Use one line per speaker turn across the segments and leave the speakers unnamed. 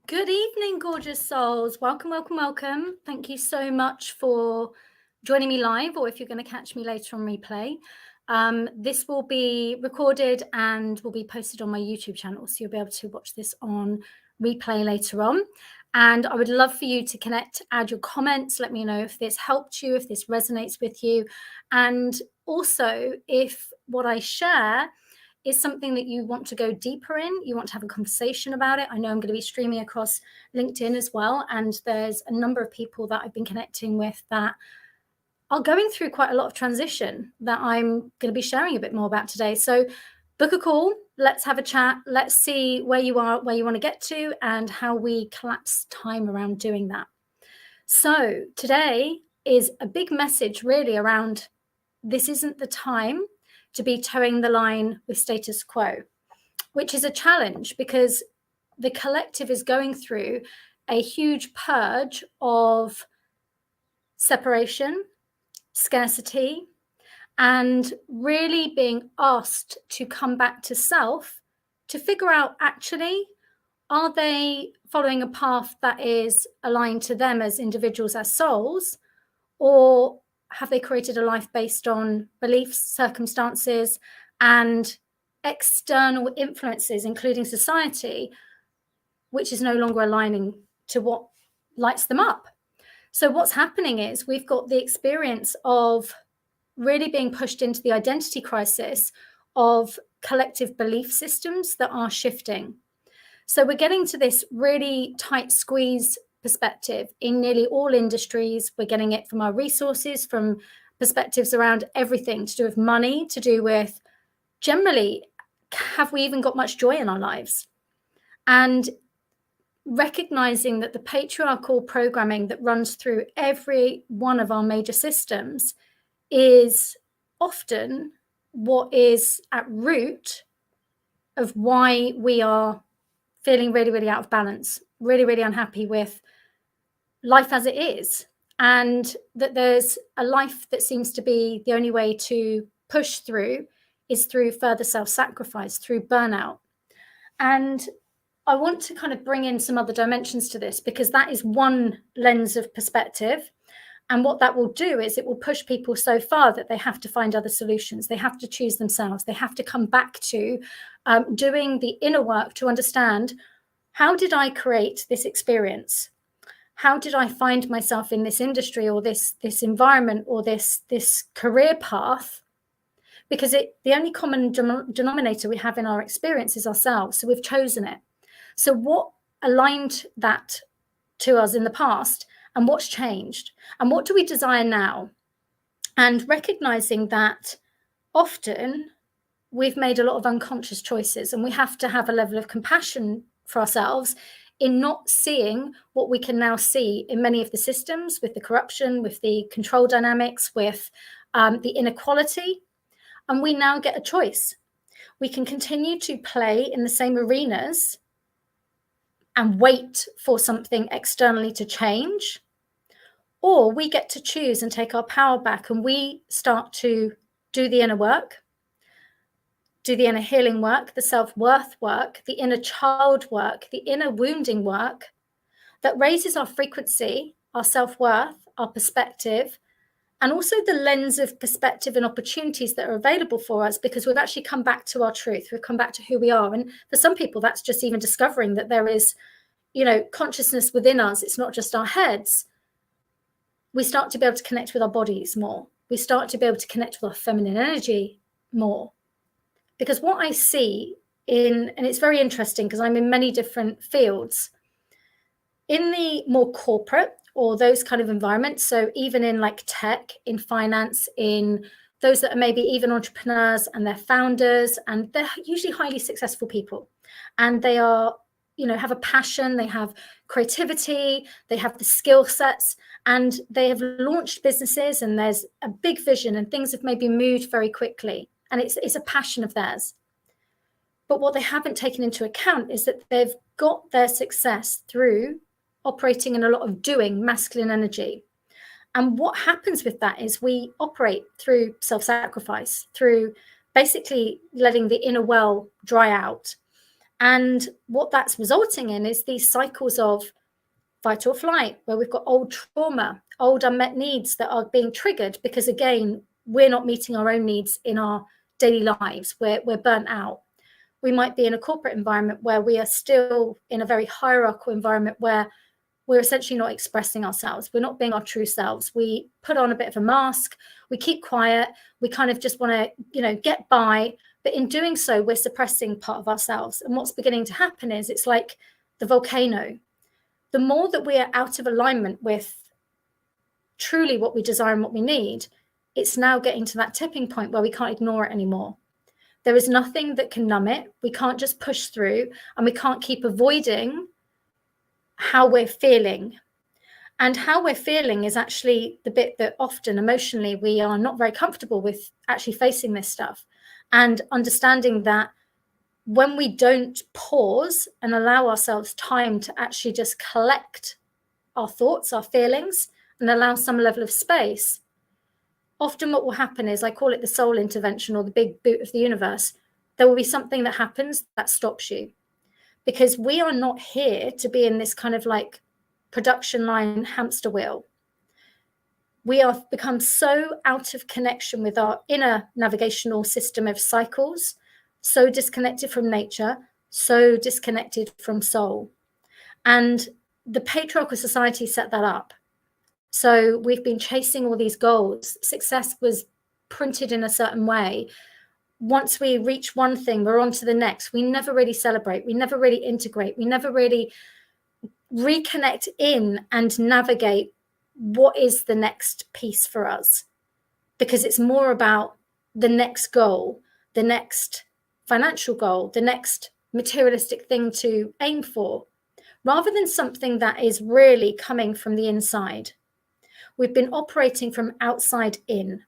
Good evening, gorgeous souls. Welcome, welcome, welcome. Thank you so much for joining me live, or if you're going to catch me later on replay. This will be recorded and will be posted on my YouTube channel, so you'll be able to watch this on replay later on. And I would love for you to connect, add your comments, let me know if this helped you, if this resonates with you, and also if what I share is something that you want to go deeper in, you want to have a conversation about it. I know I'm going to be streaming across LinkedIn as well, and there's a number of people that I've been connecting with that are going through quite a lot of transition that I'm going to be sharing a bit more about today. So book a call, let's have a chat, let's see where you are, where you want to get to, and how we collapse time around doing that. So today is a big message really around this isn't the time to be towing the line with status quo, which is a challenge because the collective is going through a huge purge of separation, scarcity, and really being asked to come back to self to figure out actually, are they following a path that is aligned to them as individuals, as souls, or have they created a life based on beliefs, circumstances, and external influences, including society, which is no longer aligning to what lights them up? So what's happening is we've got the experience of really being pushed into the identity crisis of collective belief systems that are shifting. So we're getting to this really tight squeeze perspective in nearly all industries. We're getting it from our resources, from perspectives around everything to do with money, to do with generally, have we even got much joy in our lives? And recognizing that the patriarchal programming that runs through every one of our major systems is often what is at root of why we are feeling really, really out of balance, really, really unhappy with life as it is, and that there's a life that seems to be the only way to push through is through further self-sacrifice, through burnout. And I want to kind of bring in some other dimensions to this because that is one lens of perspective. And what that will do is it will push people so far that they have to find other solutions. They have to choose themselves. They have to come back to doing the inner work to understand, how did I create this experience? How did I find myself in this industry or this environment or this career path? Because the only common denominator we have in our experience is ourselves. So we've chosen it. So what aligned that to us in the past, and what's changed, and what do we desire now? And recognizing that often we've made a lot of unconscious choices, and we have to have a level of compassion for ourselves in not seeing what we can now see in many of the systems, with the corruption, with the control dynamics, with the inequality. And we now get a choice. We can continue to play in the same arenas and wait for something externally to change, or we get to choose and take our power back, and we start to do the inner work, do the inner healing work, the self-worth work, the inner child work, the inner wounding work that raises our frequency, our self-worth, our perspective, and also the lens of perspective and opportunities that are available for us, because we've actually come back to our truth. We've come back to who we are. And for some people, that's just even discovering that there is, consciousness within us. It's not just our heads. We start to be able to connect with our bodies more. We start to be able to connect with our feminine energy more. Because what I see and it's very interesting because I'm in many different fields, in the more corporate or those kind of environments. So even in like tech, in finance, in those that are maybe even entrepreneurs and they're founders, and they're usually highly successful people. And they are, have a passion, they have creativity, they have the skill sets, and they have launched businesses, and there's a big vision, and things have maybe moved very quickly. And it's a passion of theirs. But what they haven't taken into account is that they've got their success through operating in a lot of doing, masculine energy. And what happens with that is we operate through self-sacrifice, through basically letting the inner well dry out. And what that's resulting in is these cycles of fight or flight, where we've got old trauma, old unmet needs that are being triggered because, again, we're not meeting our own needs in our daily lives. We're burnt out. We might be in a corporate environment where we are still in a very hierarchical environment where we're essentially not expressing ourselves. We're not being our true selves. We put on a bit of a mask. We keep quiet. We kind of just want to, get by. But in doing so, we're suppressing part of ourselves. And what's beginning to happen is it's like the volcano. The more that we are out of alignment with truly what we desire and what we need, it's now getting to that tipping point where we can't ignore it anymore. There is nothing that can numb it. We can't just push through, and we can't keep avoiding how we're feeling. And how we're feeling is actually the bit that often emotionally we are not very comfortable with actually facing this stuff, and understanding that when we don't pause and allow ourselves time to actually just collect our thoughts, our feelings, and allow some level of space, often what will happen is, I call it the soul intervention or the big boot of the universe. There will be something that happens that stops you, because we are not here to be in this kind of like production line hamster wheel. We have become so out of connection with our inner navigational system of cycles, so disconnected from nature, so disconnected from soul. And the patriarchal society set that up. So we've been chasing all these goals. Success was printed in a certain way. Once we reach one thing, we're on to the next. We never really celebrate. We never really integrate. We never really reconnect in and navigate what is the next piece for us, because it's more about the next goal, the next financial goal, the next materialistic thing to aim for, rather than something that is really coming from the inside. We've been operating from outside in.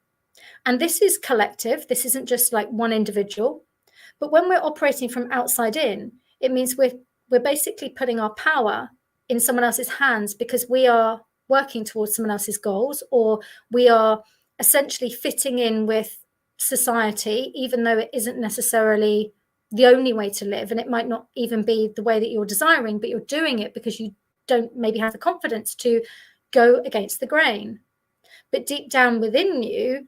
And this is collective. This isn't just like one individual. But when we're operating from outside in, it means we're basically putting our power in someone else's hands, because we are working towards someone else's goals, or we are essentially fitting in with society, even though it isn't necessarily the only way to live. And it might not even be the way that you're desiring, but you're doing it because you don't maybe have the confidence to go against the grain. But deep down within you,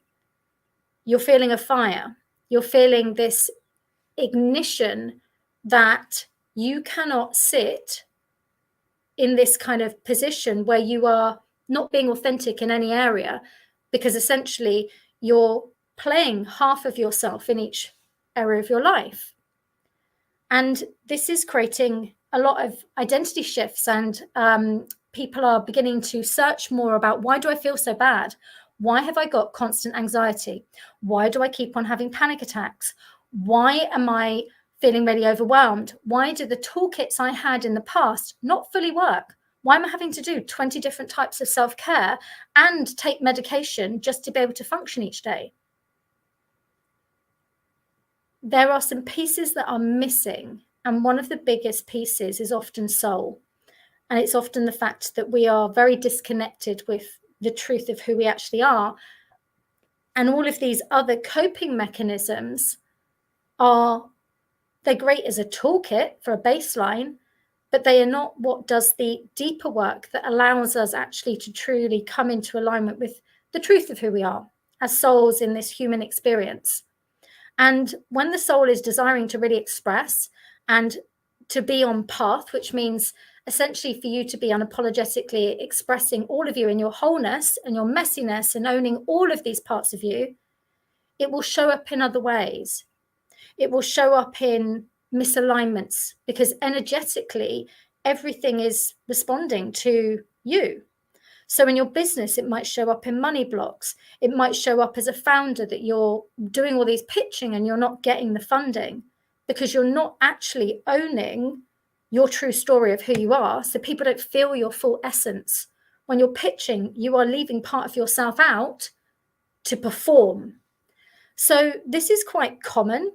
you're feeling a fire. You're feeling this ignition that you cannot sit in this kind of position where you are not being authentic in any area, because essentially you're playing half of yourself in each area of your life. And this is creating a lot of identity shifts, and people are beginning to search more about, why do I feel so bad? Why have I got constant anxiety? Why do I keep on having panic attacks? Why am I feeling really overwhelmed? Why do the toolkits I had in the past not fully work? Why am I having to do 20 different types of self-care and take medication just to be able to function each day? There are some pieces that are missing, and one of the biggest pieces is often soul. And it's often the fact that we are very disconnected with the truth of who we actually are. And all of these other coping mechanisms they're great as a toolkit for a baseline, but they are not what does the deeper work that allows us actually to truly come into alignment with the truth of who we are as souls in this human experience. And when the soul is desiring to really express and to be on path, which means essentially for you to be unapologetically expressing all of you in your wholeness and your messiness and owning all of these parts of you, it will show up in other ways. It will show up in misalignments, because energetically, everything is responding to you. So in your business, it might show up in money blocks. It might show up as a founder that you're doing all these pitching and you're not getting the funding because you're not actually owning your true story of who you are. So people don't feel your full essence. When you're pitching, you are leaving part of yourself out to perform. So this is quite common,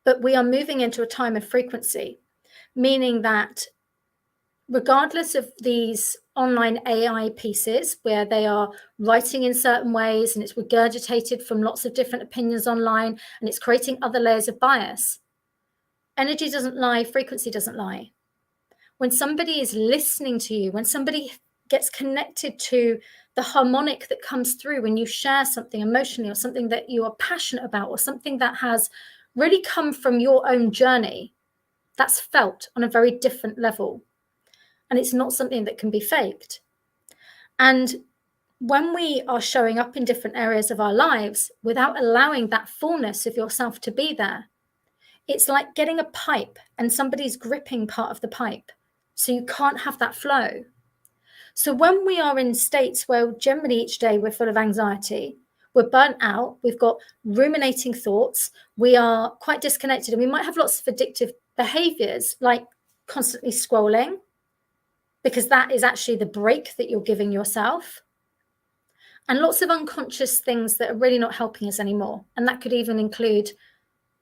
but we are moving into a time of frequency, meaning that regardless of these online AI pieces where they are writing in certain ways and it's regurgitated from lots of different opinions online and it's creating other layers of bias, Energy doesn't lie, frequency doesn't lie. When somebody is listening to you, when somebody gets connected to the harmonic that comes through when you share something emotionally or something that you are passionate about or something that has really come from your own journey, that's felt on a very different level. And it's not something that can be faked. And when we are showing up in different areas of our lives without allowing that fullness of yourself to be there, it's like getting a pipe and somebody's gripping part of the pipe. So you can't have that flow. So when we are in states where generally each day we're full of anxiety, we're burnt out, we've got ruminating thoughts, we are quite disconnected, and we might have lots of addictive behaviors like constantly scrolling, because that is actually the break that you're giving yourself. And lots of unconscious things that are really not helping us anymore. And that could even include,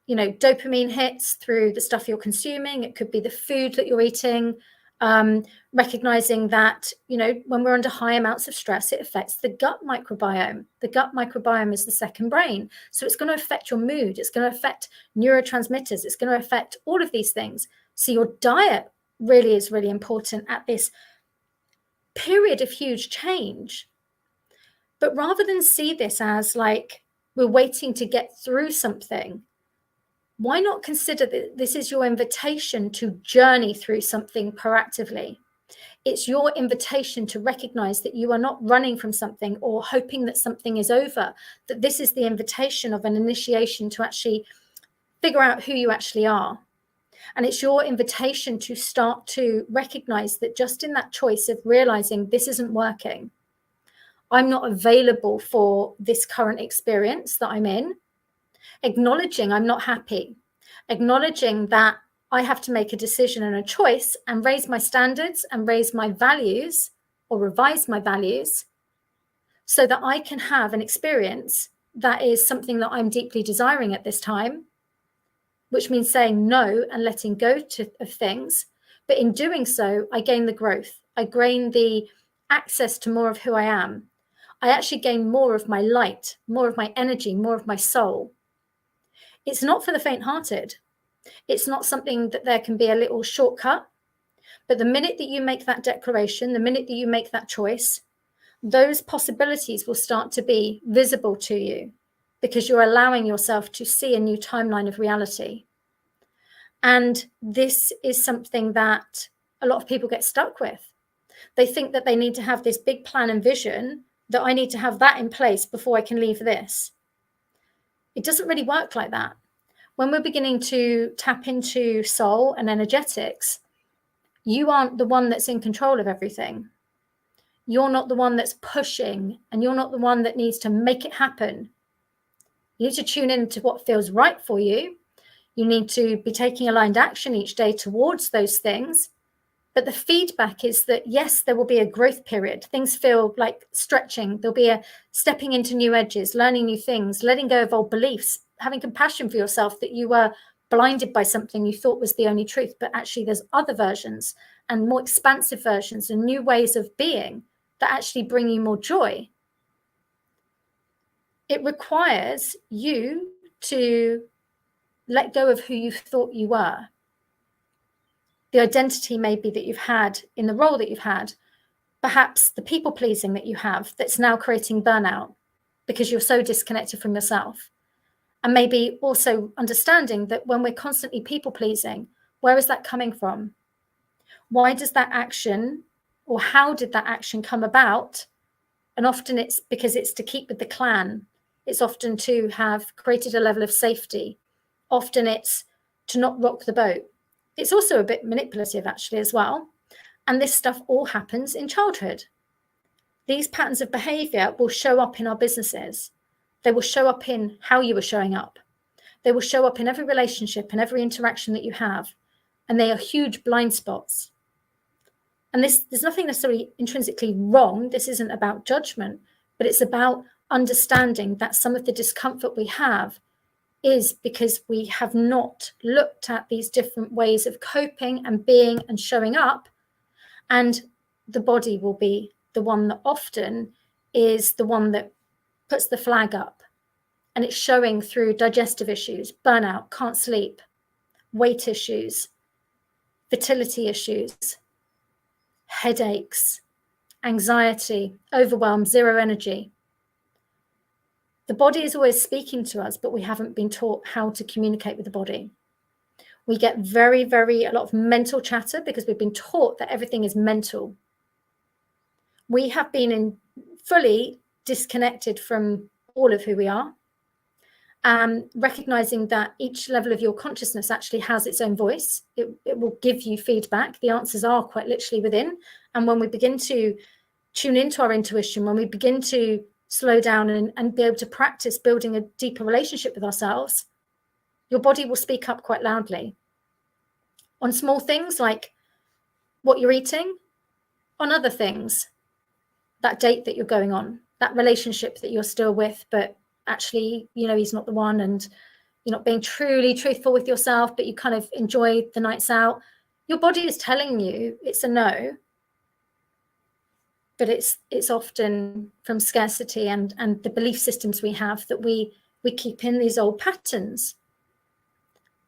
dopamine hits through the stuff you're consuming. It could be the food that you're eating. Recognizing that, when we're under high amounts of stress, it affects the gut microbiome. The gut microbiome is the second brain. So it's going to affect your mood. It's going to affect neurotransmitters. It's going to affect all of these things. So your diet really is really important at this period of huge change. But rather than see this as like we're waiting to get through something, why not consider that this is your invitation to journey through something proactively? It's your invitation to recognize that you are not running from something or hoping that something is over, that this is the invitation of an initiation to actually figure out who you actually are. And it's your invitation to start to recognize that just in that choice of realizing this isn't working, I'm not available for this current experience that I'm in, acknowledging I'm not happy, acknowledging that I have to make a decision and a choice and raise my standards and raise my values or revise my values so that I can have an experience that is something that I'm deeply desiring at this time, which means saying no and letting go of things. But in doing so, I gain the growth. I gain the access to more of who I am. I actually gain more of my light, more of my energy, more of my soul. It's not for the faint-hearted. It's not something that there can be a little shortcut. But the minute that you make that declaration, the minute that you make that choice, those possibilities will start to be visible to you because you're allowing yourself to see a new timeline of reality. And this is something that a lot of people get stuck with. They think that they need to have this big plan and vision, that I need to have that in place before I can leave this. It doesn't really work like that. When we're beginning to tap into soul and energetics, you aren't the one that's in control of everything. You're not the one that's pushing, and you're not the one that needs to make it happen. You need to tune into what feels right for you. You need to be taking aligned action each day towards those things. But the feedback is that, yes, there will be a growth period. Things feel like stretching. There'll be a stepping into new edges, learning new things, letting go of old beliefs, having compassion for yourself that you were blinded by something you thought was the only truth. But actually, there's other versions and more expansive versions and new ways of being that actually bring you more joy. It requires you to let go of who you thought you were. The identity maybe that you've had in the role that you've had, perhaps the people pleasing that you have that's now creating burnout because you're so disconnected from yourself. And maybe also understanding that when we're constantly people pleasing, where is that coming from? Why does that action, or how did that action come about? And often it's because it's to keep with the clan. It's often to have created a level of safety. Often it's to not rock the boat. It's also a bit manipulative actually as well. And this stuff all happens in childhood. These patterns of behavior will show up in our businesses. They will show up in how you are showing up. They will show up in every relationship and every interaction that you have. And they are huge blind spots. And there's nothing necessarily intrinsically wrong. This isn't about judgment, but it's about understanding that some of the discomfort we have is because we have not looked at these different ways of coping and being and showing up. And the body will be the one that often is the one that puts the flag up. And it's showing through digestive issues, burnout, can't sleep, weight issues, fertility issues, headaches, anxiety, overwhelm, zero energy. The body is always speaking to us, but we haven't been taught how to communicate with the body. We get a lot of mental chatter because we've been taught that everything is mental. We have been fully disconnected from all of who we are. Recognizing that each level of your consciousness actually has its own voice. It will give you feedback. The answers are quite literally within. And when we begin to tune into our intuition, when we begin to slow down and be able to practice building a deeper relationship with ourselves, your body will speak up quite loudly on small things like what you're eating, on other things, that date that you're going on, that relationship that you're still with, but actually, he's not the one, and you're not being truly truthful with yourself, but you kind of enjoy the nights out. Your body is telling you it's a no, but it's often from scarcity and the belief systems we have that we keep in these old patterns.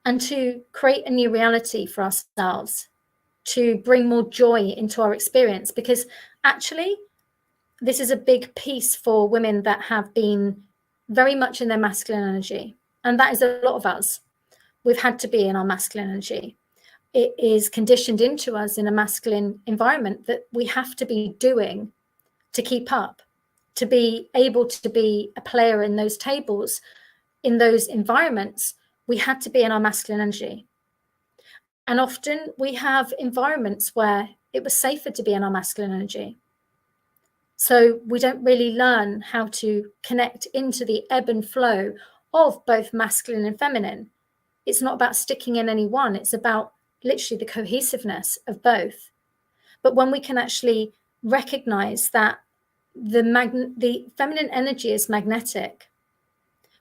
And to create a new reality for ourselves, to bring more joy into our experience, because actually this is a big piece for women that have been very much in their masculine energy. And that is a lot of us. We've had to be in our masculine energy. It is conditioned into us in a masculine environment that we have to be doing to keep up, to be able to be a player in those tables, in those environments. We had to be in our masculine energy. And often we have environments where it was safer to be in our masculine energy. So we don't really learn how to connect into the ebb and flow of both masculine and feminine. It's not about sticking in any one. It's about literally the cohesiveness of both. But when we can actually recognize that the feminine energy is magnetic,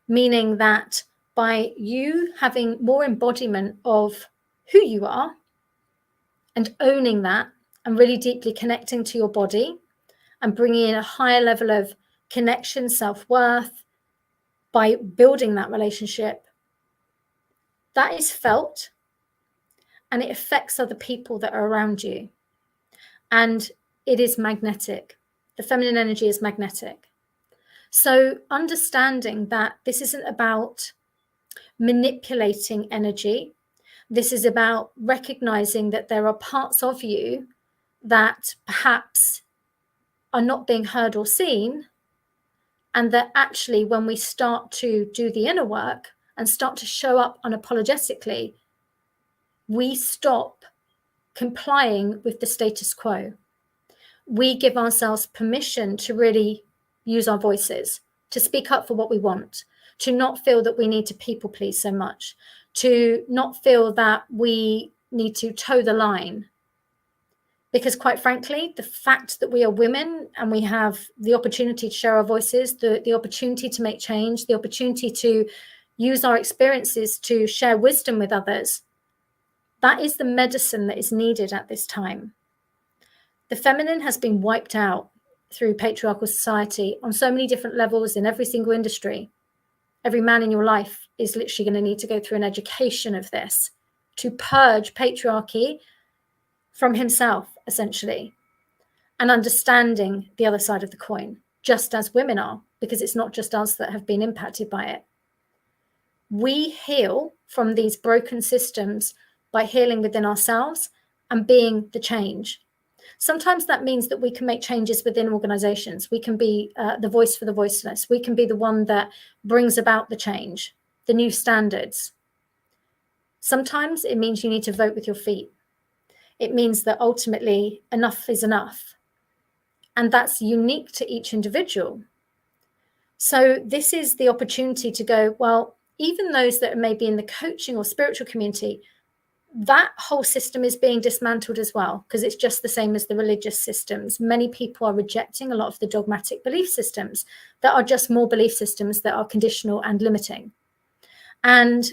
meaning that by you having more embodiment of who you are and owning that and really deeply connecting to your body, and bringing in a higher level of connection, self-worth, by building that relationship, that is felt and it affects other people that are around you. And it is magnetic. The feminine energy is magnetic. So understanding that this isn't about manipulating energy. This is about recognizing that there are parts of you that perhaps are not being heard or seen, and that actually when we start to do the inner work and start to show up unapologetically, we stop complying with the status quo. We give ourselves permission to really use our voices, to speak up for what we want, to not feel that we need to people please so much, to not feel that we need to toe the line. Because quite frankly, the fact that we are women and we have the opportunity to share our voices, the opportunity to make change, the opportunity to use our experiences to share wisdom with others, that is the medicine that is needed at this time. The feminine has been wiped out through patriarchal society on so many different levels in every single industry. Every man in your life is literally going to need to go through an education of this to purge patriarchy from himself, essentially, and understanding the other side of the coin, just as women are, because it's not just us that have been impacted by it. We heal from these broken systems by healing within ourselves and being the change. Sometimes that means that we can make changes within organizations. We can be the voice for the voiceless. We can be the one that brings about the change, the new standards. Sometimes it means you need to vote with your feet. It means that ultimately enough is enough. And that's unique to each individual. So this is the opportunity to go, well, even those that may be in the coaching or spiritual community, that whole system is being dismantled as well, because it's just the same as the religious systems. Many people are rejecting a lot of the dogmatic belief systems that are just more belief systems that are conditional and limiting. And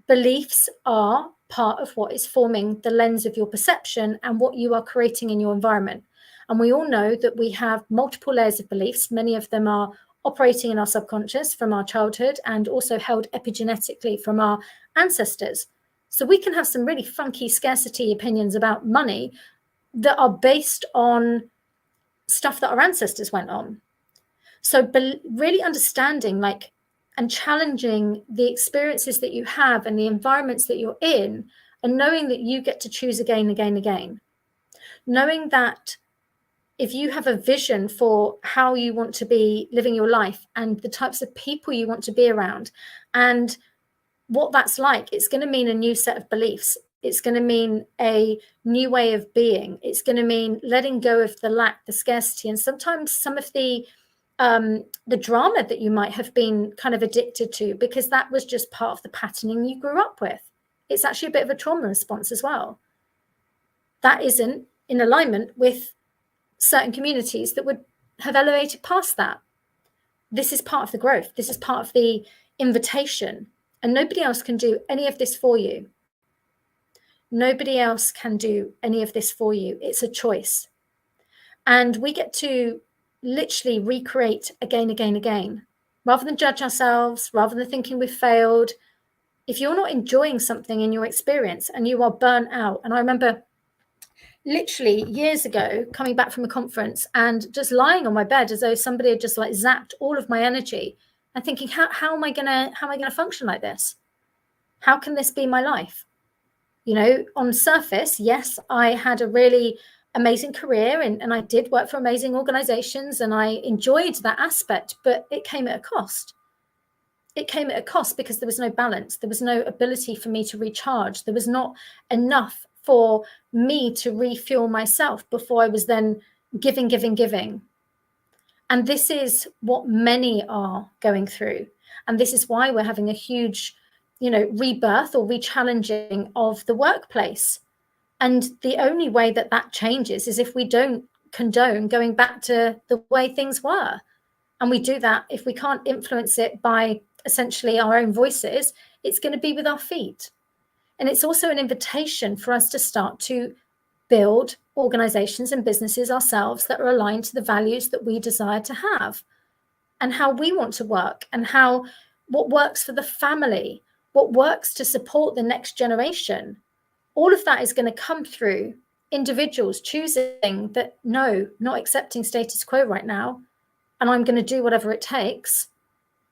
beliefs are part of what is forming the lens of your perception and what you are creating in your environment. And we all know that we have multiple layers of beliefs. Many of them are operating in our subconscious from our childhood and also held epigenetically from our ancestors. So we can have some really funky scarcity opinions about money that are based on stuff that our ancestors went on. So really understanding, like, and challenging the experiences that you have and the environments that you're in, and knowing that you get to choose again, again, again. Knowing that if you have a vision for how you want to be living your life and the types of people you want to be around and what that's like, it's going to mean a new set of beliefs. It's going to mean a new way of being. It's going to mean letting go of the lack, the scarcity, and sometimes some of the drama that you might have been kind of addicted to, because that was just part of the patterning you grew up with. It's actually a bit of a trauma response as well. That isn't in alignment with certain communities that would have elevated past that. This is part of the growth. This is part of the invitation. And nobody else can do any of this for you. Nobody else can do any of this for you. It's a choice. And we get to literally recreate again, again, again, rather than judge ourselves, rather than thinking we've failed. If you're not enjoying something in your experience and you are burnt out, and I remember literally years ago coming back from a conference and just lying on my bed as though somebody had just like zapped all of my energy and thinking, how am I gonna function like this? How can this be my life? You know, on surface, yes, I had a really amazing career and I did work for amazing organizations and I enjoyed that aspect, but it came at a cost. It came at a cost because there was no balance. There was no ability for me to recharge. There was not enough for me to refuel myself before I was then giving. And this is what many are going through. And this is why we're having a huge, rebirth or re-challenging of the workplace. And the only way that that changes is if we don't condone going back to the way things were. And we do that if we can't influence it by essentially our own voices, it's going to be with our feet. And it's also an invitation for us to start to build organizations and businesses ourselves that are aligned to the values that we desire to have and how we want to work and what works for the family, what works to support the next generation. All of that is going to come through individuals choosing that, no, not accepting status quo right now. And I'm going to do whatever it takes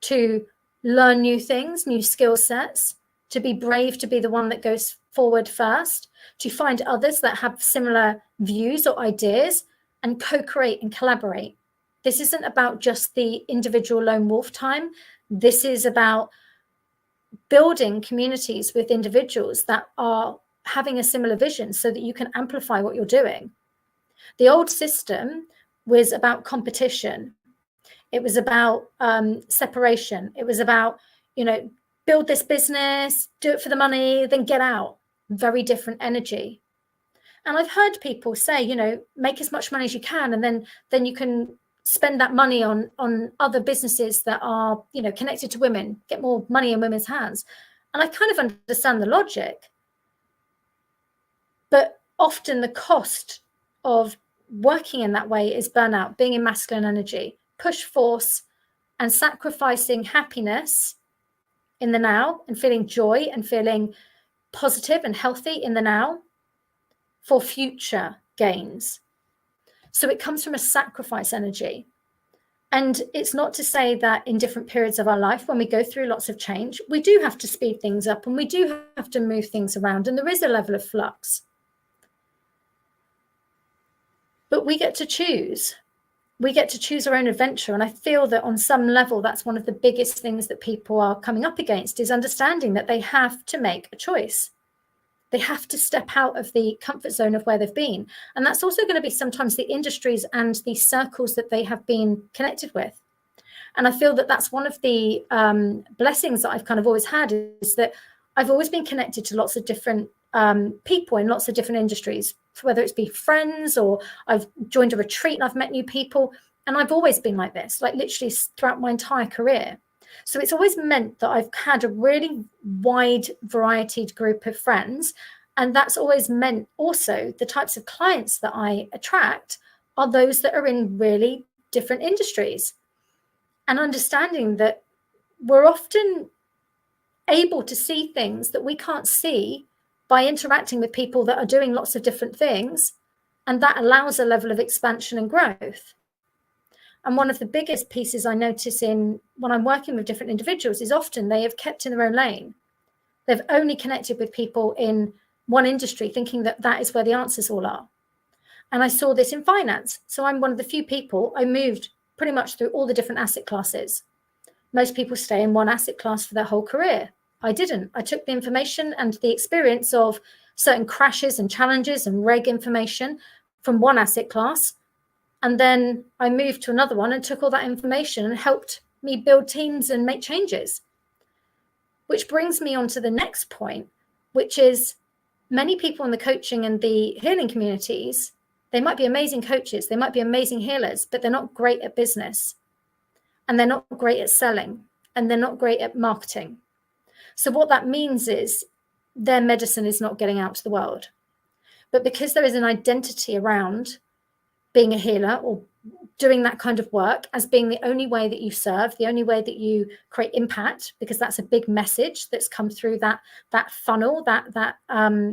to learn new things, new skill sets, to be brave, to be the one that goes forward first, to find others that have similar views or ideas and co-create and collaborate. This isn't about just the individual lone wolf time. This is about building communities with individuals that are having a similar vision so that you can amplify what you're doing. The old system was about competition. It was about separation. It was about, build this business, do it for the money, then get out. Very different energy. And I've heard people say, make as much money as you can, and then you can spend that money on other businesses that are, connected to women, get more money in women's hands. And I kind of understand the logic. But often the cost of working in that way is burnout, being in masculine energy, push force, and sacrificing happiness in the now and feeling joy and feeling positive and healthy in the now for future gains. So it comes from a sacrifice energy. And it's not to say that in different periods of our life, when we go through lots of change, we do have to speed things up and we do have to move things around, and there is a level of flux. But we get to choose. We get to choose our own adventure. And I feel that on some level, that's one of the biggest things that people are coming up against, is understanding that they have to make a choice. They have to step out of the comfort zone of where they've been. And that's also going to be sometimes the industries and the circles that they have been connected with. And I feel that that's one of the blessings that I've kind of always had, is that I've always been connected to lots of different people in lots of different industries, whether it's be friends or I've joined a retreat and I've met new people. And I've always been like this, like literally throughout my entire career. So it's always meant that I've had a really wide varied group of friends. And that's always meant also the types of clients that I attract are those that are in really different industries. And understanding that we're often able to see things that we can't see by interacting with people that are doing lots of different things, and that allows a level of expansion and growth. And one of the biggest pieces I notice in when I'm working with different individuals is often they have kept in their own lane. They've only connected with people in one industry, thinking that that is where the answers all are. And I saw this in finance. So I'm one of the few people, I moved pretty much through all the different asset classes. Most people stay in one asset class for their whole career. I didn't. I took the information and the experience of certain crashes and challenges and reg information from one asset class. And then I moved to another one and took all that information and helped me build teams and make changes. Which brings me on to the next point, which is many people in the coaching and the healing communities, they might be amazing coaches, they might be amazing healers, but they're not great at business. And they're not great at selling, and they're not great at marketing. So what that means is their medicine is not getting out to the world. But because there is an identity around being a healer or doing that kind of work as being the only way that you serve, the only way that you create impact, because that's a big message that's come through that funnel, that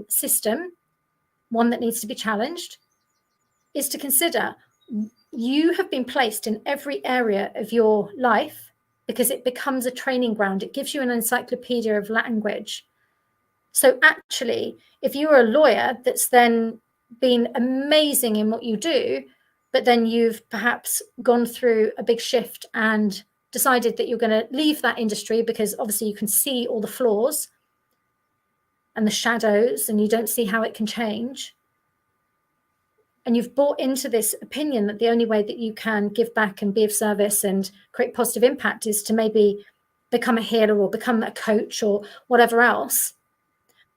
system, one that needs to be challenged, is to consider you have been placed in every area of your life because it becomes a training ground. It gives you an encyclopedia of language. So actually, if you're a lawyer that's then been amazing in what you do, but then you've perhaps gone through a big shift and decided that you're going to leave that industry because obviously you can see all the flaws and the shadows and you don't see how it can change. And you've bought into this opinion that the only way that you can give back and be of service and create positive impact is to maybe become a healer or become a coach or whatever else.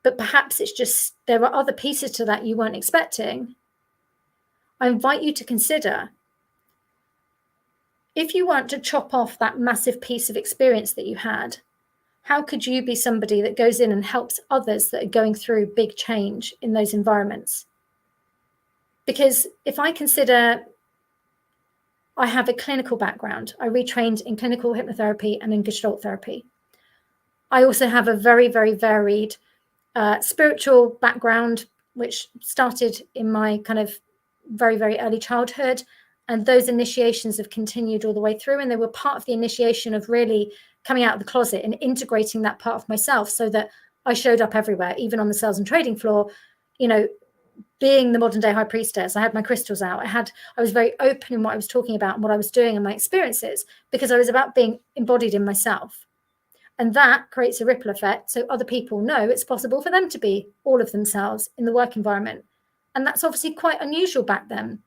But perhaps it's just there are other pieces to that you weren't expecting. I invite you to consider, if you want to chop off that massive piece of experience that you had, how could you be somebody that goes in and helps others that are going through big change in those environments? Because if I consider, I have a clinical background. I retrained in clinical hypnotherapy and in Gestalt therapy. I also have a very, very varied spiritual background, which started in my kind of very, very early childhood. And those initiations have continued all the way through. And they were part of the initiation of really coming out of the closet and integrating that part of myself so that I showed up everywhere, even on the sales and trading floor, you know, being the modern day high priestess. I had my crystals out. I was very open in what I was talking about and what I was doing and my experiences, because I was about being embodied in myself. And that creates a ripple effect. So other people know it's possible for them to be all of themselves in the work environment. And that's obviously quite unusual back then.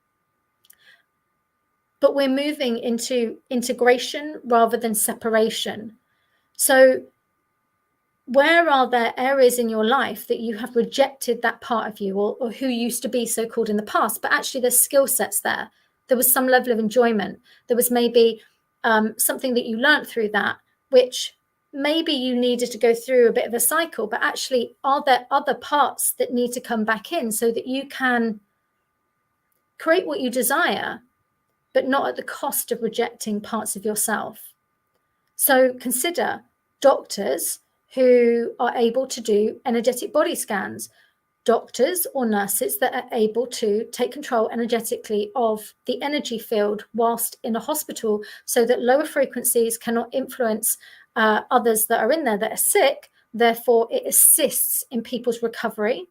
But we're moving into integration rather than separation. So where are there areas in your life that you have rejected that part of you or who used to be so-called in the past, but actually there's skill sets there. There was some level of enjoyment. There was maybe something that you learned through that, which maybe you needed to go through a bit of a cycle, but actually are there other parts that need to come back in so that you can create what you desire, but not at the cost of rejecting parts of yourself? So consider doctors who are able to do energetic body scans, doctors or nurses that are able to take control energetically of the energy field whilst in a hospital so that lower frequencies cannot influence others that are in there that are sick. Therefore, it assists in people's recovery.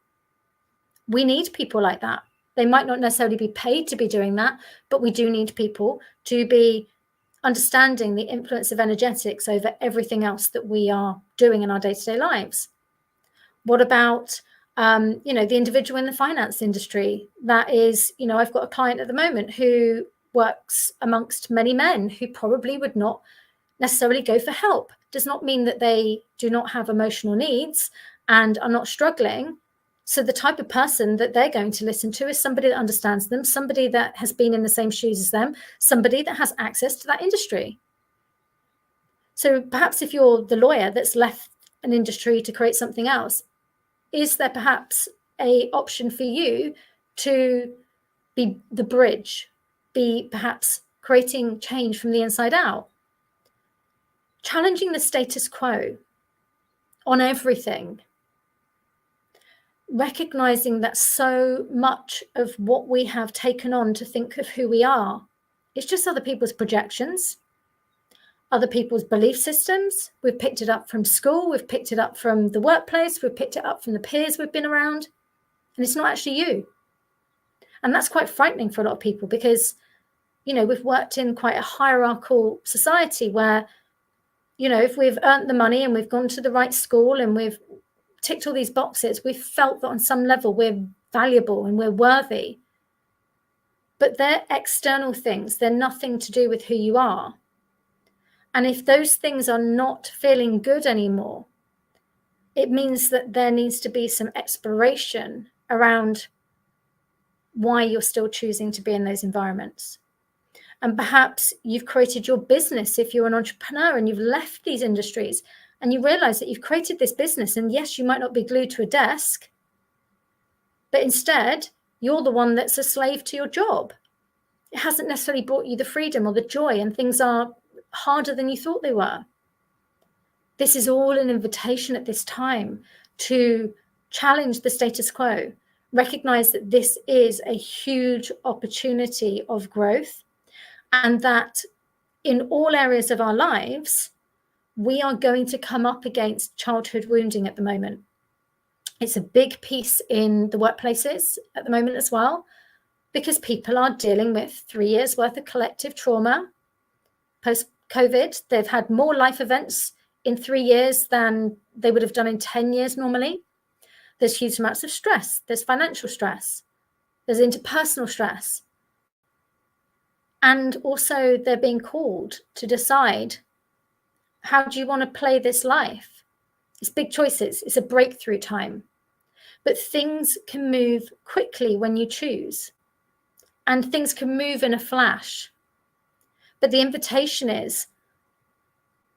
We need people like that. They might not necessarily be paid to be doing that, but we do need people to be understanding the influence of energetics over everything else that we are doing in our day-to-day lives. What about, the individual in the finance industry that is, I've got a client at the moment who works amongst many men who probably would not necessarily go for help. Does not mean that they do not have emotional needs and are not struggling. So the type of person that they're going to listen to is somebody that understands them, somebody that has been in the same shoes as them, somebody that has access to that industry. So perhaps if you're the lawyer that's left an industry to create something else, is there perhaps an option for you to be the bridge, be perhaps creating change from the inside out? Challenging the status quo on everything. recognizing that so much of what we have taken on to think of who we are is just other people's projections, other people's belief systems. We've picked it up from school, we've picked it up from the workplace, we've picked it up from the peers we've been around, and it's not actually you. And that's quite frightening for a lot of people because, you know, we've worked in quite a hierarchical society where, you know, if we've earned the money and we've gone to the right school and we've ticked all these boxes, we've felt that on some level we're valuable and we're worthy. But they're external things. They're nothing to do with who you are. And if those things are not feeling good anymore, it means that there needs to be some exploration around why you're still choosing to be in those environments. And perhaps you've created your business if you're an entrepreneur and you've left these industries and you realize that you've created this business. And yes, you might not be glued to a desk, but instead you're the one that's a slave to your job. It hasn't necessarily brought you the freedom or the joy, and things are harder than you thought they were. This is all an invitation at this time to challenge the status quo, recognize that this is a huge opportunity of growth, and that in all areas of our lives, we are going to come up against childhood wounding at the moment. It's a big piece in the workplaces at the moment as well, because people are dealing with 3 years worth of collective trauma. Post-COVID, they've had more life events in 3 years than they would have done in 10 years normally. There's huge amounts of stress. There's financial stress. There's interpersonal stress. And also they're being called to decide, how do you want to play this life? It's big choices. It's a breakthrough time. But things can move quickly when you choose. And things can move in a flash. But the invitation is,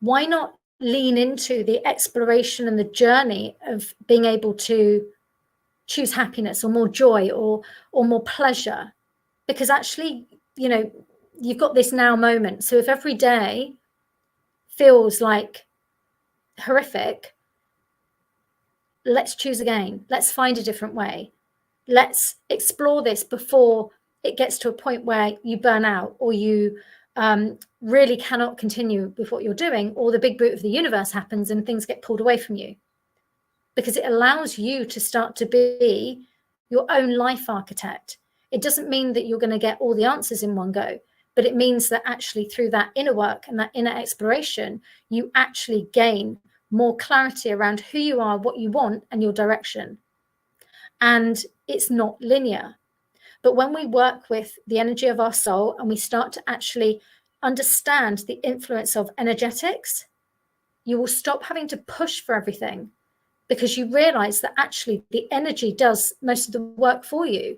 why not lean into the exploration and the journey of being able to choose happiness or more joy or more pleasure? Because actually, you know, you've got this now moment. So if every day feels like horrific, let's choose again. Let's find a different way. Let's explore this before it gets to a point where you burn out or you really cannot continue with what you're doing, or the big boot of the universe happens and things get pulled away from you. Because it allows you to start to be your own life architect. It doesn't mean that you're going to get all the answers in one go, but it means that actually through that inner work and that inner exploration, you actually gain more clarity around who you are, what you want, and your direction. And it's not linear. But when we work with the energy of our soul and we start to actually understand the influence of energetics, you will stop having to push for everything, because you realize that actually the energy does most of the work for you,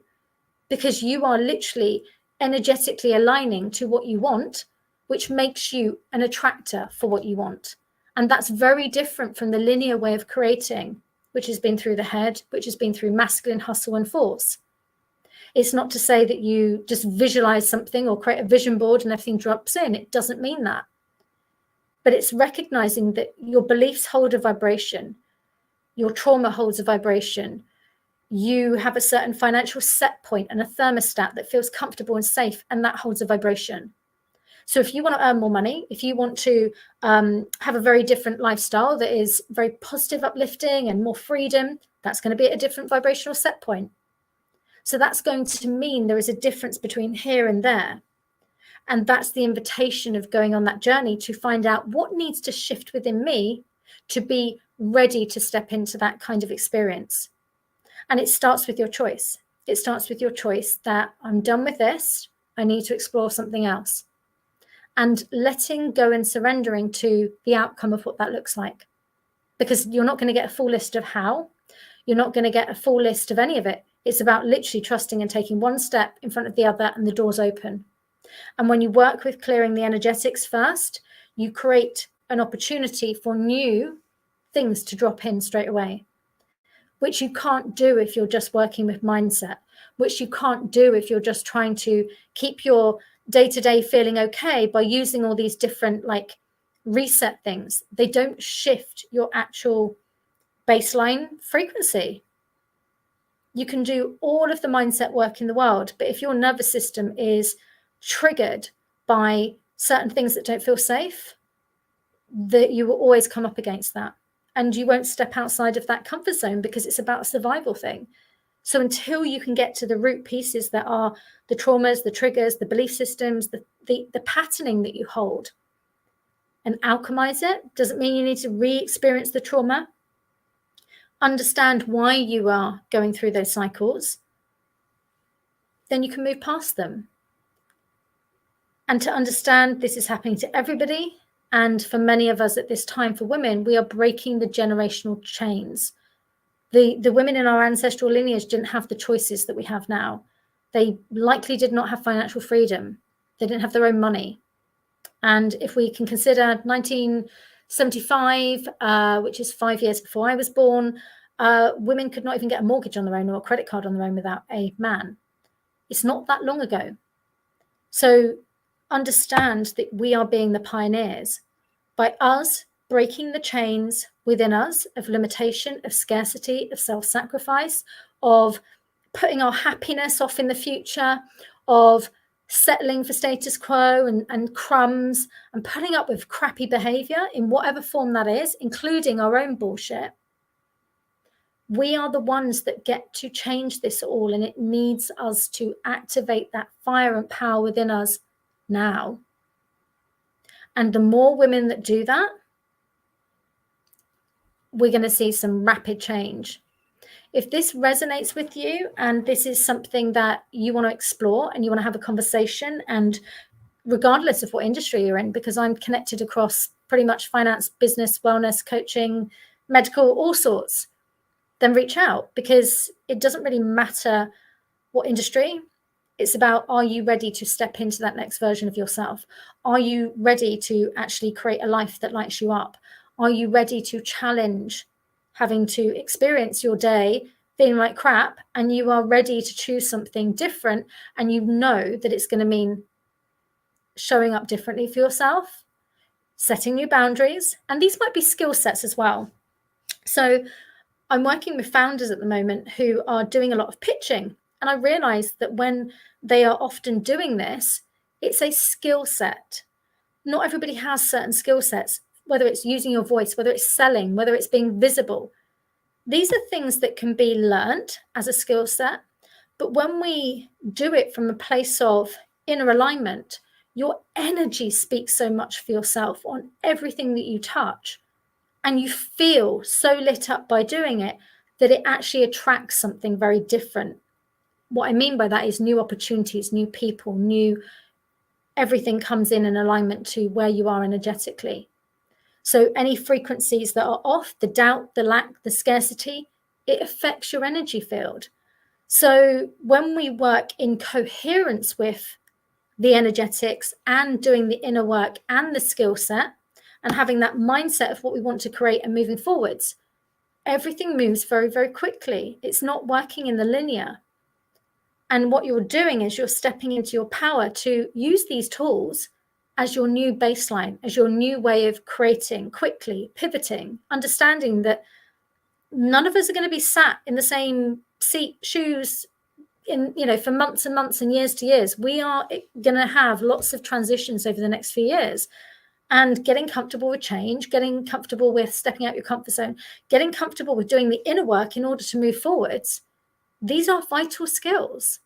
because you are literally energetically aligning to what you want, which makes you an attractor for what you want. And that's very different from the linear way of creating, which has been through the head, which has been through masculine hustle and force. It's not to say that you just visualize something or create a vision board and everything drops in. It doesn't mean that. But it's recognizing that your beliefs hold a vibration. Your trauma holds a vibration. You have a certain financial set point and a thermostat that feels comfortable and safe, and that holds a vibration. So if you want to earn more money, if you want to have a very different lifestyle that is very positive, uplifting, and more freedom, that's going to be at a different vibrational set point. So that's going to mean there is a difference between here and there. And that's the invitation of going on that journey to find out what needs to shift within me to be ready to step into that kind of experience. And it starts with your choice. It starts with your choice that I'm done with this. I need to explore something else. And letting go and surrendering to the outcome of what that looks like. Because you're not going to get a full list of how. You're not going to get a full list of any of it. It's about literally trusting and taking one step in front of the other, and the door's open. And when you work with clearing the energetics first, you create an opportunity for new things to drop in straight away, which you can't do if you're just working with mindset, which you can't do if you're just trying to keep your day-to-day feeling okay by using all these different like reset things. They don't shift your actual baseline frequency. You can do all of the mindset work in the world, but if your nervous system is triggered by certain things that don't feel safe, that you will always come up against that. And you won't step outside of that comfort zone because it's about a survival thing. So until you can get to the root pieces that are the traumas, the triggers, the belief systems, the patterning that you hold, and alchemize it, doesn't mean you need to re-experience the trauma. Understand why you are going through those cycles, then you can move past them. And to understand this is happening to everybody, and for many of us at this time, for women, we are breaking the generational chains. The women in our ancestral lineage didn't have the choices that we have now. They likely did not have financial freedom. They didn't have their own money. And if we can consider 1975, which is 5 years before I was born, women could not even get a mortgage on their own or a credit card on their own without a man. It's not that long ago. So understand that we are being the pioneers by us breaking the chains within us of limitation, of scarcity, of self-sacrifice, of putting our happiness off in the future, of settling for status quo and crumbs, and putting up with crappy behavior in whatever form that is, including our own bullshit. We are the ones that get to change this all, and it needs us to activate that fire and power within us now. And the more women that do that, we're going to see some rapid change. If this resonates with you and this is something that you want to explore and you want to have a conversation, and regardless of what industry you're in, because I'm connected across pretty much finance, business, wellness, coaching, medical, all sorts, then reach out, because it doesn't really matter what industry. It's about, are you ready to step into that next version of yourself? Are you ready to actually create a life that lights you up? Are you ready to challenge having to experience your day feeling like crap, and you are ready to choose something different, and you know that it's going to mean showing up differently for yourself, setting new boundaries, and these might be skill sets as well. So I'm working with founders at the moment who are doing a lot of pitching, and I realized that when they are often doing this, it's a skill set. Not everybody has certain skill sets, whether it's using your voice, whether it's selling, whether it's being visible. These are things that can be learned as a skill set, but when we do it from a place of inner alignment, your energy speaks so much for yourself on everything that you touch. And you feel so lit up by doing it that it actually attracts something very different. What I mean by that is new opportunities, new people, new everything comes in alignment to where you are energetically. So any frequencies that are off, the doubt, the lack, the scarcity, it affects your energy field. So when we work in coherence with the energetics and doing the inner work and the skill set, and having that mindset of what we want to create and moving forwards, everything moves very, very quickly. It's not working in the linear. And what you're doing is you're stepping into your power to use these tools as your new baseline, as your new way of creating quickly, pivoting, understanding that none of us are going to be sat in the same seat, shoes, for months and months and years to years. We are going to have lots of transitions over the next few years. And getting comfortable with change, getting comfortable with stepping out your comfort zone, getting comfortable with doing the inner work in order to move forwards. These are vital skills.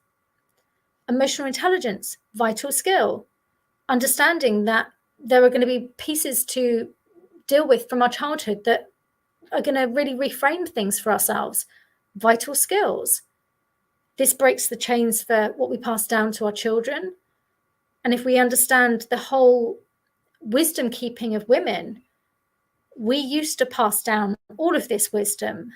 Emotional intelligence, vital skill. Understanding that there are going to be pieces to deal with from our childhood that are going to really reframe things for ourselves. Vital skills. This breaks the chains for what we pass down to our children. And if we understand the whole wisdom keeping of women, we used to pass down all of this wisdom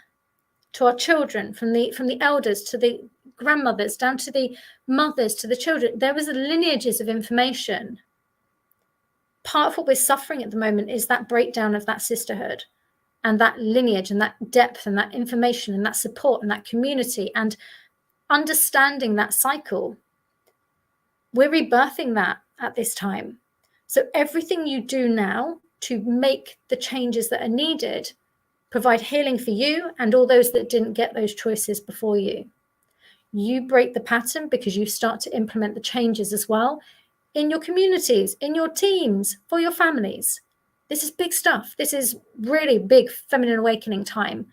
to our children, from the elders to the grandmothers, down to the mothers, to the children. There was lineages of information. Part of what we're suffering at the moment is that breakdown of that sisterhood and that lineage and that depth and that information and that support and that community, and understanding that cycle. We're rebirthing that at this time. So everything you do now to make the changes that are needed provide healing for you and all those that didn't get those choices before you. you break the pattern because you start to implement the changes as well in your communities, in your teams, for your families. This is big stuff. This is really big feminine awakening time.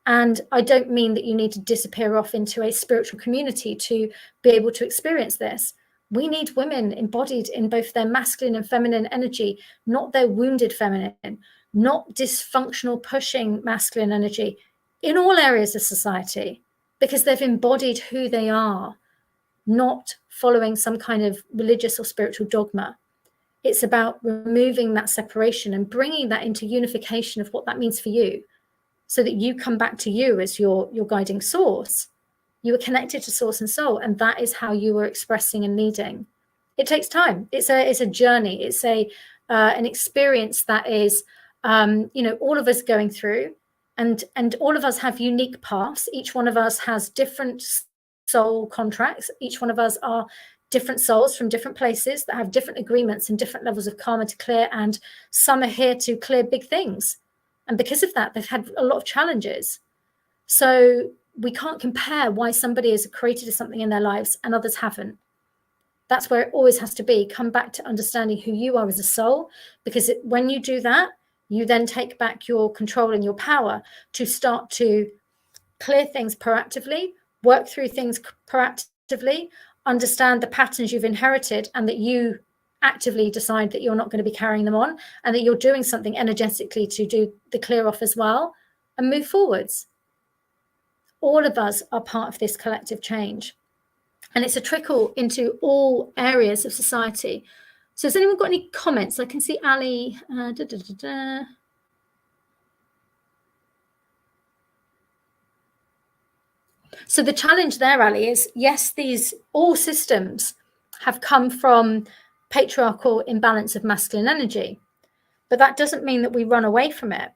And I don't mean that you need to disappear off into a spiritual community to be able to experience this. We need women embodied in both their masculine and feminine energy, not their wounded feminine, not dysfunctional pushing masculine energy, in all areas of society, because they've embodied who they are, not following some kind of religious or spiritual dogma. It's about removing that separation and bringing that into unification of what that means for you, so that you come back to you as your guiding source. You are connected to source and soul, and that is how you are expressing and leading. It takes time. It's a journey. It's an experience that is, all of us going through, and all of us have unique paths. Each one of us has different soul contracts. Each one of us are different souls from different places that have different agreements and different levels of karma to clear, and some are here to clear big things. And because of that, they've had a lot of challenges. So we can't compare why somebody has created something in their lives and others haven't. That's where it always has to be. Come back to understanding who you are as a soul, because when you do that, you then take back your control and your power to start to clear things proactively, work through things proactively, understand the patterns you've inherited, and that you actively decide that you're not going to be carrying them on, and that you're doing something energetically to do the clear off as well, and move forwards. All of us are part of this collective change, and it's a trickle into all areas of society. So has anyone got any comments? I can see Ali. So the challenge there, Ali, is yes, all systems have come from patriarchal imbalance of masculine energy, but that doesn't mean that we run away from it.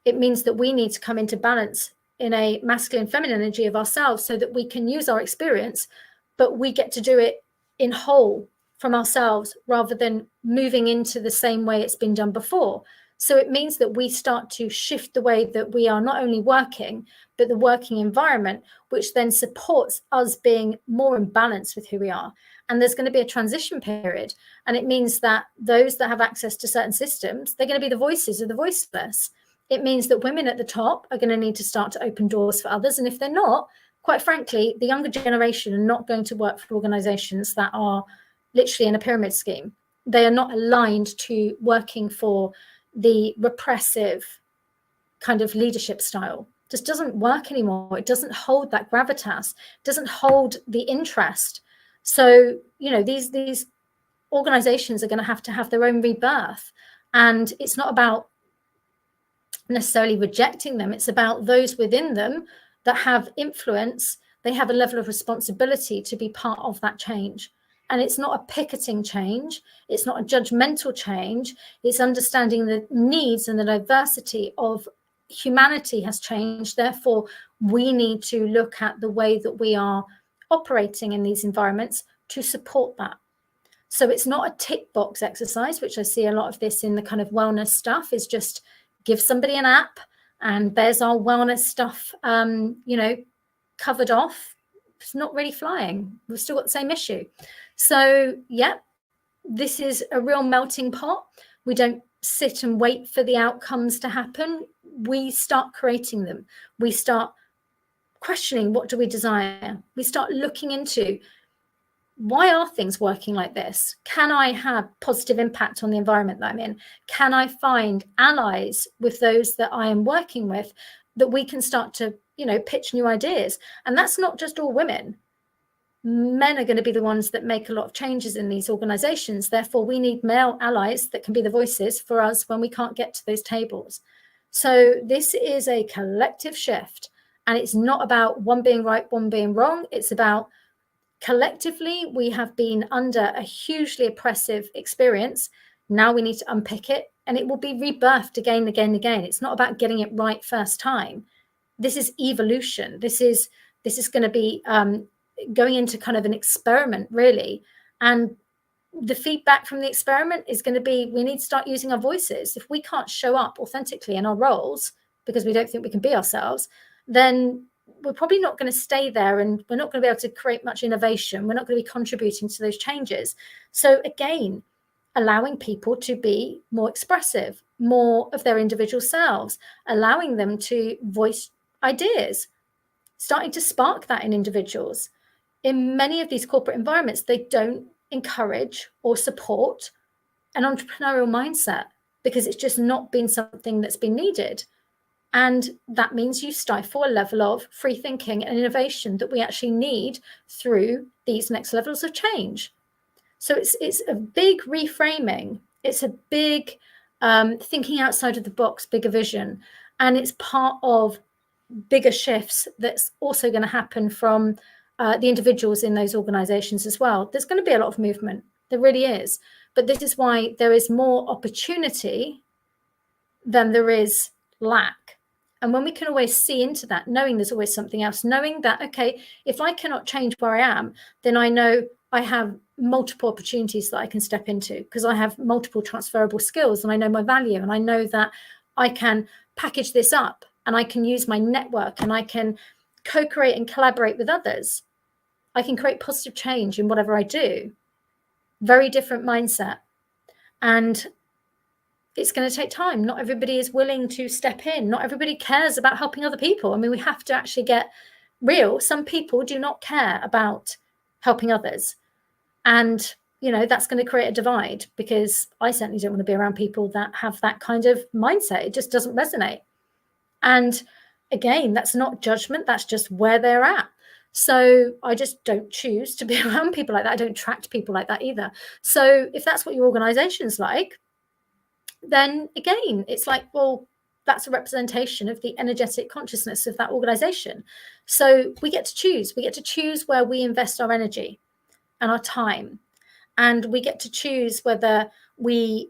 It means that we need to come into balance in a masculine feminine energy of ourselves, so that we can use our experience, but we get to do it in whole from ourselves, rather than moving into the same way it's been done before. So it means that we start to shift the way that we are not only working, but the working environment, which then supports us being more in balance with who we are. And there's going to be a transition period. And it means that those that have access to certain systems, they're going to be the voices of the voiceless. It means that women at the top are going to need to start to open doors for others. And if they're not, quite frankly, the younger generation are not going to work for organizations that are literally in a pyramid scheme. They are not aligned to working for the repressive kind of leadership style. It just doesn't work anymore. It doesn't hold that gravitas, doesn't hold the interest. So, these organizations are going to have their own rebirth. And it's not about necessarily rejecting them. It's about those within them that have influence. They have a level of responsibility to be part of that change. And it's not a picketing change. It's not a judgmental change. It's understanding the needs and the diversity of humanity has changed. Therefore, we need to look at the way that we are operating in these environments to support that. So it's not a tick box exercise, which I see a lot of this in the kind of wellness stuff, is just give somebody an app and there's our wellness stuff, covered off. It's not really flying. We've still got the same issue. So, yeah, this is a real melting pot. We don't sit and wait for the outcomes to happen. We start creating them. We start questioning, what do we desire? We start looking into, why are things working like this? Can I have positive impact on the environment that I'm in? Can I find allies with those that I am working with, that we can start to, pitch new ideas? And that's not just all women. Men are going to be the ones that make a lot of changes in these organizations. Therefore, we need male allies that can be the voices for us when we can't get to those tables. So this is a collective shift, and it's not about one being right, one being wrong. It's about collectively, we have been under a hugely oppressive experience. Now we need to unpick it, and it will be rebirthed again and again and again. It's not about getting it right first time. This is evolution. This is going to be going into kind of an experiment, really. And the feedback from the experiment is going to be, we need to start using our voices. If we can't show up authentically in our roles because we don't think we can be ourselves, then we're probably not going to stay there, and we're not going to be able to create much innovation. We're not going to be contributing to those changes. So again, allowing people to be more expressive, more of their individual selves, allowing them to voice ideas, starting to spark that in individuals. In many of these corporate environments, they don't encourage or support an entrepreneurial mindset because it's just not been something that's been needed. And that means you stifle a level of free thinking and innovation that we actually need through these next levels of change. So it's a big reframing. It's a big thinking outside of the box, bigger vision. And it's part of bigger shifts that's also going to happen from the individuals in those organizations as well. There's going to be a lot of movement. There really is. But this is why there is more opportunity than there is lack. And when we can always see into that, knowing there's always something else, knowing that, okay, if I cannot change where I am, then I know I have multiple opportunities that I can step into because I have multiple transferable skills and I know my value, and I know that I can package this up and I can use my network and I can co-create and collaborate with others. I can create positive change in whatever I do. Very different mindset. And it's going to take time. Not everybody is willing to step in. Not everybody cares about helping other people. I mean, we have to actually get real. Some people do not care about helping others. And, you know, that's going to create a divide, because I certainly don't want to be around people that have that kind of mindset. It just doesn't resonate. And again, that's not judgment. That's just where they're at. So I just don't choose to be around people like that. I don't attract people like that either. So if that's what your organization's like, then again, it's like, well, that's a representation of the energetic consciousness of that organization. So we get to choose. We get to choose where we invest our energy and our time. And we get to choose whether we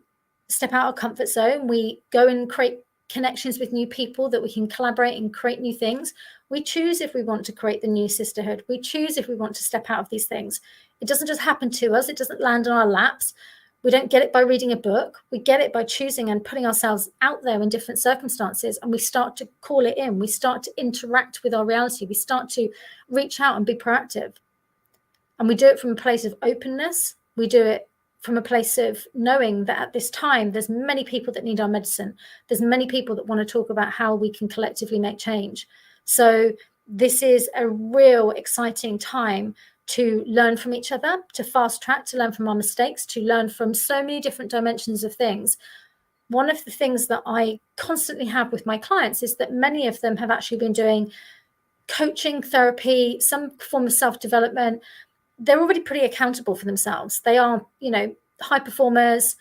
step out of our comfort zone, we go and create connections with new people that we can collaborate and create new things. We choose if we want to create the new sisterhood. We choose if we want to step out of these things. It doesn't just happen to us. It doesn't land on our laps. We don't get it by reading a book. We get it by choosing and putting ourselves out there in different circumstances, and we start to call it in. We start to interact with our reality. We start to reach out and be proactive. And we do it from a place of openness. We do it from a place of knowing that at this time, there's many people that need our medicine. There's many people that want to talk about how we can collectively make change. So this is a real exciting time to learn from each other, to fast track, to learn from our mistakes, to learn from so many different dimensions of things. One of the things that I constantly have with my clients is that many of them have actually been doing coaching, therapy, some form of self-development. They're already pretty accountable for themselves. They are, you know, high performers,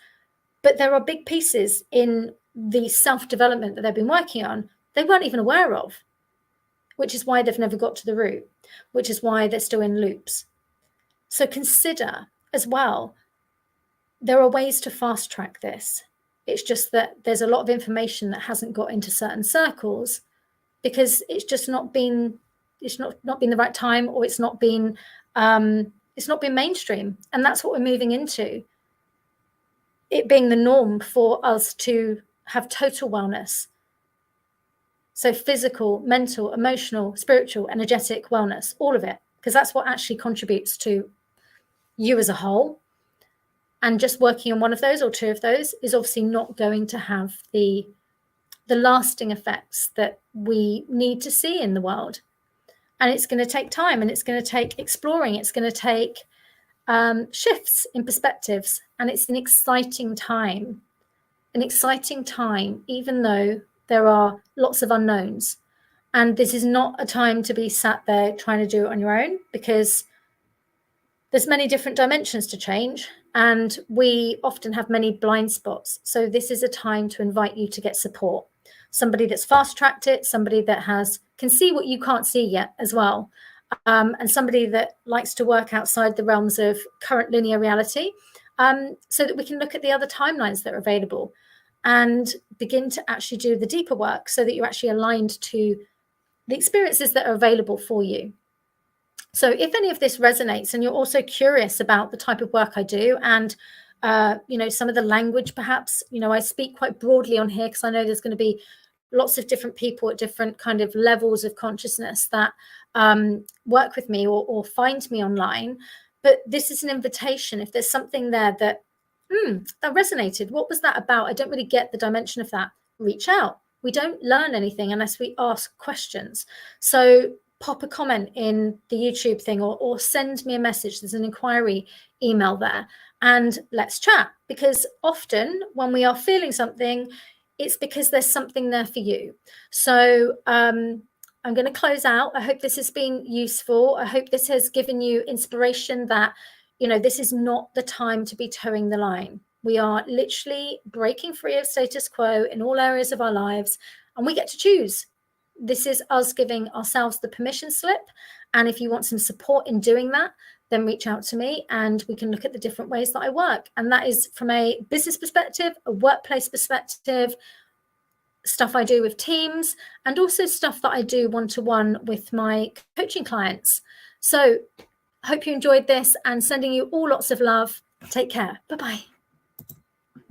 but there are big pieces in the self-development that they've been working on they weren't even aware of, which is why they've never got to the root, which is why they're still in loops. So consider as well, there are ways to fast track this. It's just that there's a lot of information that hasn't got into certain circles because it's just not been, it's not been the right time, or it's not been mainstream. And that's what we're moving into. It being the norm for us to have total wellness. So physical, mental, emotional, spiritual, energetic wellness, all of it, because that's what actually contributes to you as a whole. And just working on one of those or two of those is obviously not going to have the lasting effects that we need to see in the world. And it's going to take time, and it's going to take exploring. It's going to take shifts in perspectives. And it's an exciting time, even though there are lots of unknowns. And this is not a time to be sat there trying to do it on your own, because there's many different dimensions to change, and we often have many blind spots. So this is a time to invite you to get support. Somebody that's fast-tracked it, somebody that can see what you can't see yet as well, and somebody that likes to work outside the realms of current linear reality, so that we can look at the other timelines that are available and begin to actually do the deeper work so that you're actually aligned to the experiences that are available for you. So if any of this resonates and you're also curious about the type of work I do and, some of the language, perhaps, I speak quite broadly on here because I know there's going to be lots of different people at different kind of levels of consciousness that work with me or find me online. But this is an invitation. If there's something there that that resonated, what was that about? I don't really get the dimension of that. Reach out. We don't learn anything unless we ask questions. So pop a comment in the YouTube thing, or send me a message. There's an inquiry email there, and let's chat. Because often when we are feeling something, it's because there's something there for you. So I'm going to close out. I hope this has been useful. I hope this has given you inspiration that, you know, this is not the time to be towing the line. We are literally breaking free of status quo in all areas of our lives, and we get to choose. This is us giving ourselves the permission slip. And if you want some support in doing that, then reach out to me and we can look at the different ways that I work. And that is from a business perspective, a workplace perspective, stuff I do with teams, and also stuff that I do one-to-one with my coaching clients. So I hope you enjoyed this, and sending you all lots of love. Take care. Bye-bye.